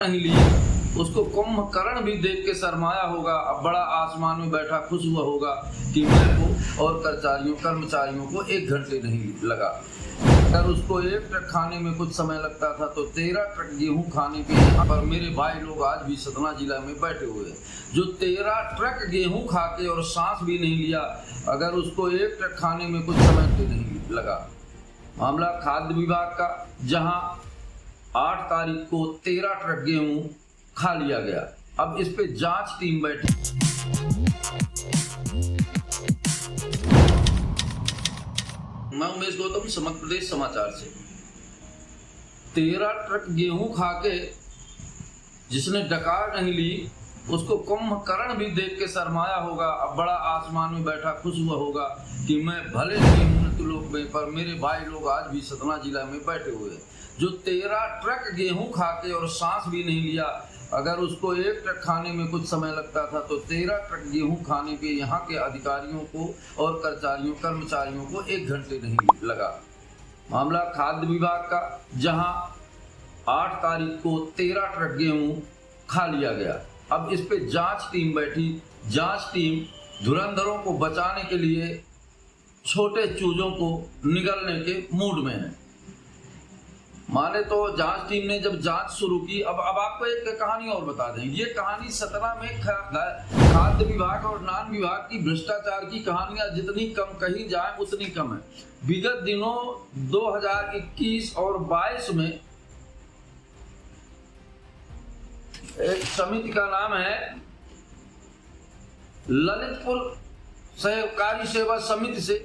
नहीं ली, उसको कुंभकर्ण भी देख के शर्माया होगा। अब बड़ा आसमान में बैठा खुश हुआ होगा कि मेरे को और कर्मचारियों को 1 घंटे नहीं लगा। अगर उसको 1 ट्रक खाने में कुछ समय लगता था तो 13 ट्रक गेहूं खाने के यहाँ पर मेरे भाई लोग आज भी सतना जिला में बैठे हुए हैं, जो 13 ट्रक गेहूं खा के और सांस भी नहीं लिया। अगर उसको 1 ट्रक खाने में कुछ समय तो नहीं लगा। मामला खाद्य विभाग का, जहां 8 तारीख को 13 ट्रक गेहूं खा लिया गया। अब इस पे जांच टीम बैठी। मैं उमेश गौतम, समग्र प्रदेश समाचार से। 13 ट्रक गेहूं खा के जिसने डकार नहीं ली, उसको कुंभकर्ण भी देख के शर्माया होगा। अब बड़ा आसमान में बैठा खुश हुआ होगा कि मैं भले नहीं उन्नत लोक में, पर मेरे भाई लोग आज भी सतना जिला में बैठे हुए हैं, जो 13 ट्रक गेहूं खा के और सांस भी नहीं लिया। अगर उसको 1 ट्रक खाने में कुछ समय लगता था तो 13 ट्रक गेहूं खाने पे यहाँ के अधिकारियों को और कर्मचारियों को 1 घंटे नहीं लगा। मामला खाद्य विभाग का, जहां 8 तारीख को 13 ट्रक गेहूं खा लिया गया। अब इस पे जांच टीम बैठी। जांच टीम धुरंधरों को बचाने के लिए छोटे चूजों को निगलने के मूड में है। माने तो जांच टीम ने जब जांच शुरू की, अब आपको एक कहानी और बता दें। ये कहानी सतना में खाद्य विभाग और नान विभाग की भ्रष्टाचार की कहानियां जितनी कम कही जाए उतनी कम है। विगत दिनों 2021 और 22 में एक समिति का नाम है ललितपुर सहकारी सेवा समिति से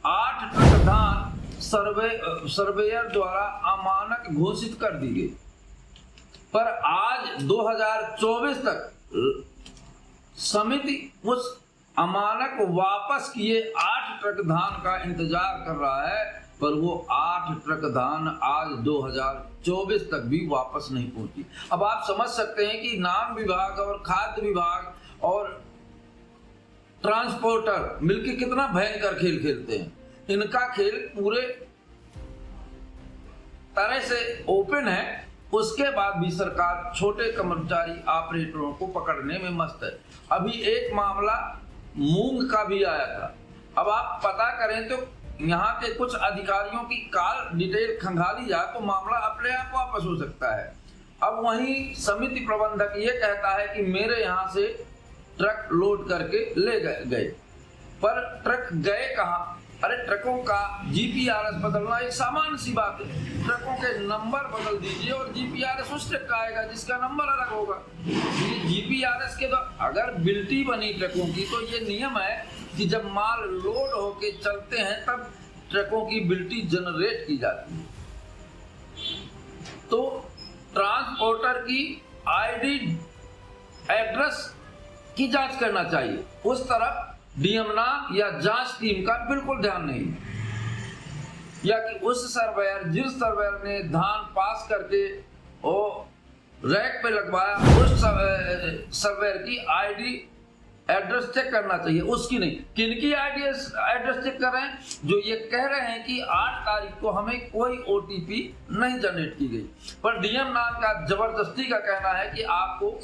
8 ट्रक धान सर्वेयर द्वारा अमानक घोषित कर दी गई, पर आज 2024 तक समिति उस अमानक वापस किए 8 ट्रक धान का इंतजार कर रहा है, पर वो 8 ट्रक धान आज 2024 तक भी वापस नहीं पहुंची। अब आप समझ सकते हैं कि नान विभाग और खाद्य विभाग और ट्रांसपोर्टर मिलकर कितना भयंकर खेल खेलते हैं। इनका खेल पूरे तरह से ओपन है। उसके बाद भी सरकार छोटे कर्मचारी ऑपरेटरों को पकड़ने में मस्त है। अभी एक मामला मूंग का भी आया था। अब आप पता करें तो यहाँ के कुछ अधिकारियों की कॉल डिटेल खंगाली जाए तो मामला अपने आप वापस हो सकता है। अब वहीं समिति प्रबंधक ये कहता है कि मेरे यहाँ से ट्रक लोड करके ले गए, पर ट्रक गए कहाँ? अरे ट्रकों का जीपीआरएस बदलना एक सामान्य सी बात है। ट्रकों के नंबर बदल दीजिए और जीपीआरएस उस ट्रक का आएगा जिसका नंबर अलग होगा। जीपीआरएस के अगर बिल्टी बनी ट्रकों की तो ये नियम है कि जब माल लोड होके चलते हैं तब ट्रकों की बिल्टी जनरेट की जाती है। तो ट्रांसपोर्टर की आईडी एड्रेस की जांच करना चाहिए। उस तरफ डीएमना या जांच टीम का बिल्कुल ध्यान नहीं, या कि उस जिस सर्वेयर ने धान पास करके और रैक पे लगवाया, उस सर्वेयर की आईडी एड्रेस चेक करना चाहिए, उसकी नहीं। किनकी आईडी एड्रेस चेक कर रहे हैं? जो ये कह रहे हैं कि 8 तारीख को हमें कोई ओटीपी नहीं जनरेट की गई, पर डीएम नाम का जबरदस्ती का कहना है कि आपको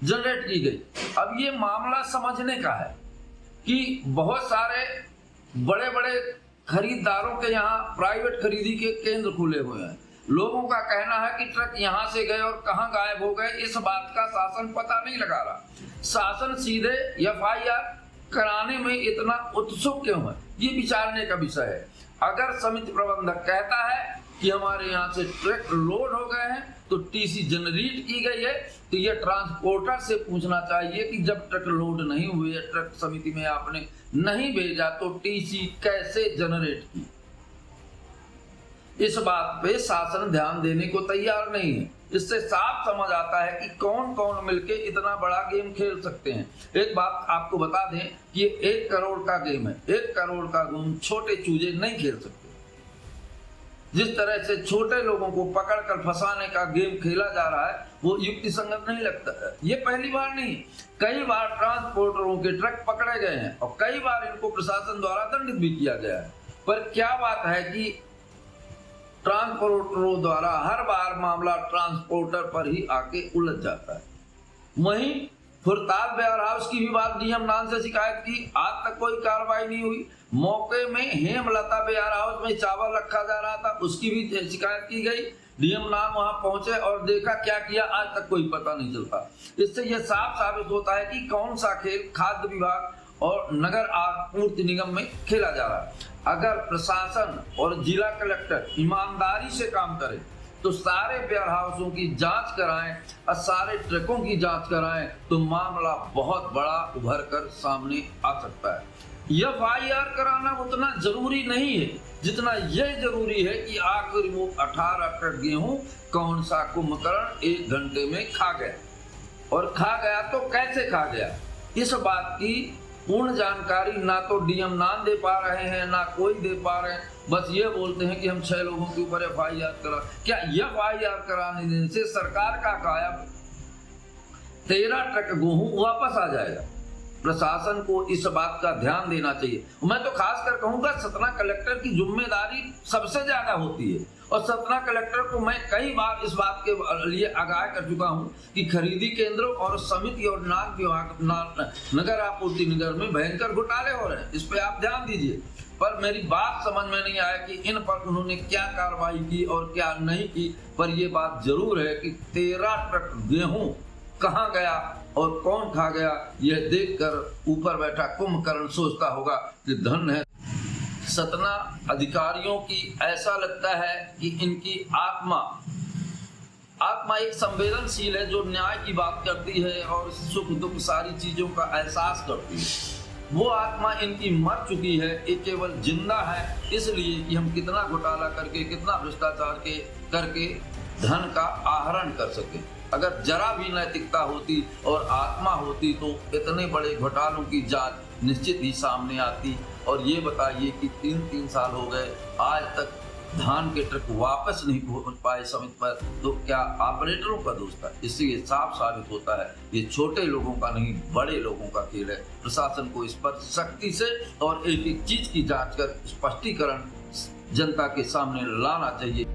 जनरेट की गई। अब ये मामला समझने का है कि बहुत सारे बड़े बड़े खरीदारों के यहाँ प्राइवेट खरीदी के केंद्र खुले हुए हैं। लोगों का कहना है कि ट्रक यहाँ से गए और कहाँ गायब हो गए, इस बात का शासन पता नहीं लगा रहा। शासन सीधे एफआईआर कराने में इतना उत्सुक क्यों है, ये विचारने का विषय है। अगर समिति प्रबंधक कहता है कि हमारे यहाँ से ट्रक लोड हो गए हैं तो टीसी जनरेट की गई है, तो ये ट्रांसपोर्टर से पूछना चाहिए कि जब ट्रक लोड नहीं हुए, ट्रक समिति में आपने नहीं भेजा तो टीसी कैसे जनरेट की। इस बात पे शासन ध्यान देने को तैयार नहीं है। इससे साफ समझ आता है कि कौन कौन मिलके इतना बड़ा गेम खेल सकते हैं। एक बात आपको बता दें कि ये 1 करोड़ का गेम है। 1 करोड़ का गेम छोटे चूजे नहीं खेल सकते। जिस तरह से छोटे लोगों को पकड़कर फंसाने का गेम खेला जा रहा है वो युक्ति संगत नहीं लगता। ये पहली बार नहीं, कई बार ट्रांसपोर्टरों के ट्रक पकड़े गए हैं और कई बार इनको प्रशासन द्वारा दंडित भी किया गया है। पर क्या बात है कि ट्रांसपोर्टरों द्वारा हर बार मामला ट्रांसपोर्टर पर ही आके उलझ जाता है। वहीं फुरताल वेयर हाउस की भी बात डीएम नान से शिकायत की, आज तक कोई कार्रवाई नहीं हुई। मौके में हेमलता वेयर हाउस में चावल रखा जा रहा था, उसकी भी शिकायत की गई। डीएम नान वहां पहुंचे और देखा, क्या किया आज तक कोई पता नहीं चलता। इससे यह साफ साबित होता है कि कौन सा खेल खाद्य विभाग और नगर आपूर्ति निगम में खेला जा रहा है। अगर प्रशासन और जिला कलेक्टर ईमानदारी से काम करें तो सारे वेयर हाउसों की जांच कराएं और सारे ट्रकों की जांच कराएं तो मामला बहुत बड़ा उभर कर सामने आ सकता है। FIR कराना उतना जरूरी नहीं है जितना यह जरूरी है कि आखिर वो 18 टन गेहूं कौन सा कुंभकर्ण 1 घंटे में खा गया, और खा गया तो कैसे खा गया। इस बात की पूर्ण जानकारी ना तो डीएम नान दे पा रहे हैं, ना कोई दे पा रहे हैं। बस ये बोलते हैं कि हम 6 लोगों के ऊपर FIR करा। क्या FIR कराने देने से सरकार का काया 13 ट्रक गेहूं वापस आ जाएगा? प्रशासन को इस बात का ध्यान देना चाहिए। मैं तो खासकर कहूंगा सतना कलेक्टर की जिम्मेदारी सबसे ज्यादा होती है, और सतना कलेक्टर को मैं कई बार इस बात के लिए आगाह कर चुका हूं कि खरीदी केंद्रों और समिति और नगर आपूर्ति निगम में भयंकर घोटाले हो रहे हैं। इस पे आप ध्यान दीजिए। पर मेरी बात समझ में नहीं आया कि इन पर उन्होंने क्या कार्रवाई की और क्या नहीं की। पर यह बात जरूर है कि 13 ट्रक गेहूं कहां गया और कौन खा गया, यह देखकर ऊपर बैठा कुंभकर्ण सोचता होगा कि धन है सतना अधिकारियों की। ऐसा लगता है कि इनकी आत्मा एक संवेदनशील है जो न्याय की बात करती है और सुख दुख सारी चीजों का एहसास करती है। वो आत्मा इनकी मर चुकी है, ये केवल जिंदा है इसलिए कि हम कितना घोटाला करके, कितना भ्रष्टाचार करके धन का आहरण कर सके। अगर जरा भी नैतिकता होती और आत्मा होती तो इतने बड़े घोटालों की जांच निश्चित ही सामने आती। और ये बताइए कि 3 साल हो गए, आज तक धान के ट्रक वापस नहीं पहुंच पाए समय पर, तो क्या ऑपरेटरों का दोष था? इससे ये साफ साबित होता है ये छोटे लोगों का नहीं, बड़े लोगों का खेल है। प्रशासन को इस पर सख्ती से और एक एक चीज की जांच कर स्पष्टीकरण जनता के सामने लाना चाहिए।